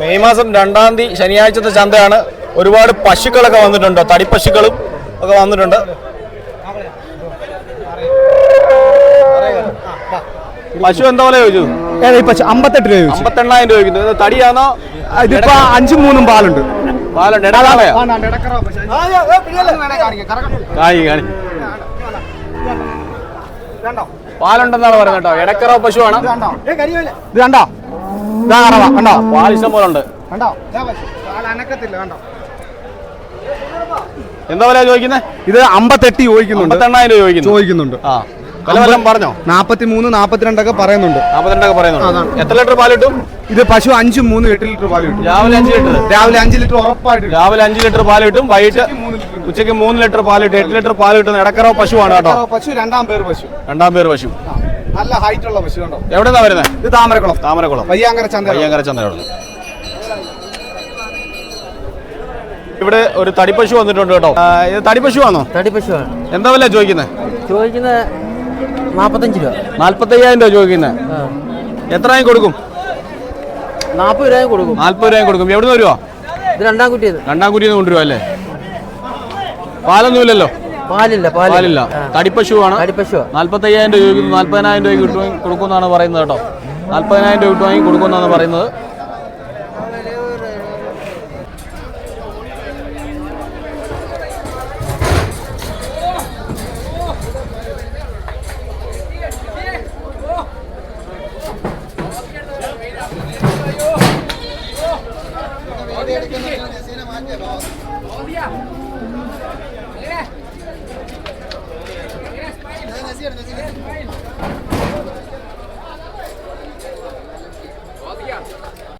May മാസം 2-ാം തീയതി ശനിയാഴ്ചത്തെ ചന്തയാണ്. ഒരുപാട് പശുക്കളൊക്കെ വന്നിട്ടുണ്ട്, തടിപ്പശുക്കളും ഒക്കെ വന്നിട്ടുണ്ട്. പശു എന്താ പോലെ ചോദിച്ചു? 58 രൂപ. 58,000 രൂപ ചോദിക്കുന്നത്. തടിയാണോ? ഇതിപ്പോ 5-3 പാലുണ്ട്. പാലുണ്ട്. പാലുണ്ടെന്നാണ് പറയുന്നത് കേട്ടോ. ഇടക്കറ പശുവാണ്. ഇത് കണ്ടോ? കണ്ടോ? പാൽ ഇഷ്ടം പോലെ ഉണ്ട്. എന്താ പോലെ ചോദിക്കുന്നത്? ഇത് 58 ചോദിക്കുന്നുണ്ട്. 58,000 ചോദിക്കുന്നുണ്ട്. ആ പറഞ്ഞോ? 43, 42 പറയുന്നുണ്ട്. 42 പറയുന്നുണ്ട്. എത്ര ലിറ്റർ പാൽ കിട്ടും? ഇത് പശു 5, 3, 8 ലിറ്റർ പാൽ കിട്ടും. രാവിലെ 5 ലിറ്റർ. രാവിലെ 5 ലിറ്റർ ഉറപ്പായിട്ട്. രാവിലെ 5 ലിറ്റർ പാൽ കിട്ടും. വൈകിട്ട് ഉച്ചയ്ക്ക് 3 ലിറ്റർ പാൽ കിട്ടും. 8 ലിറ്റർ പാൽ കിട്ടുന്ന ഇടക്കറ പശുവാണ് കേട്ടോ. പശു 2-ാം പേര് പശു. 2-ാം പേര് പശു. നല്ല ഹൈറ്റ് ഉള്ള പശു കണ്ടോ. എവിടെന്നാ വരുന്നത്? ഇത് താമരക്കുളം. താമരക്കുളം. പയ്യാങ്കര ചന്തയോട്. ഇവിടെ ഒരു തടിപ്പശു വന്നിട്ടുണ്ട് കേട്ടോ. ഇത് തടിപ്പശുവാണോ? തടിപ്പശുവാണ്. എന്താ വില ചോദിക്കുന്നത്? 45 രൂപ. 45,000 രൂപ ചോദിക്കുന്നത്. എത്രയും കൊടുക്കും? 40 രൂപയും കൊടുക്കും. 40 രൂപയും കൊടുക്കും. എവിടെ നിന്ന് വരുവാ? ഇത് 2-ാം കുറ്റിയത്. 2-ാം കുറ്റിന്ന് കൊണ്ടുവരുവാ അല്ലേ? പാലൊന്നുമില്ലല്ലോ? പാലില്ല. തടിപ്പശുവാണ്. 45,000 രൂപ ചോദിക്കുന്നു. 40,000 രൂപ കൊടുക്കുമെന്നാണ് പറയുന്നത് കേട്ടോ. 40,000 രൂപ കിട്ടുവാണെങ്കിൽ കൊടുക്കുമെന്നാണ് പറയുന്നത്.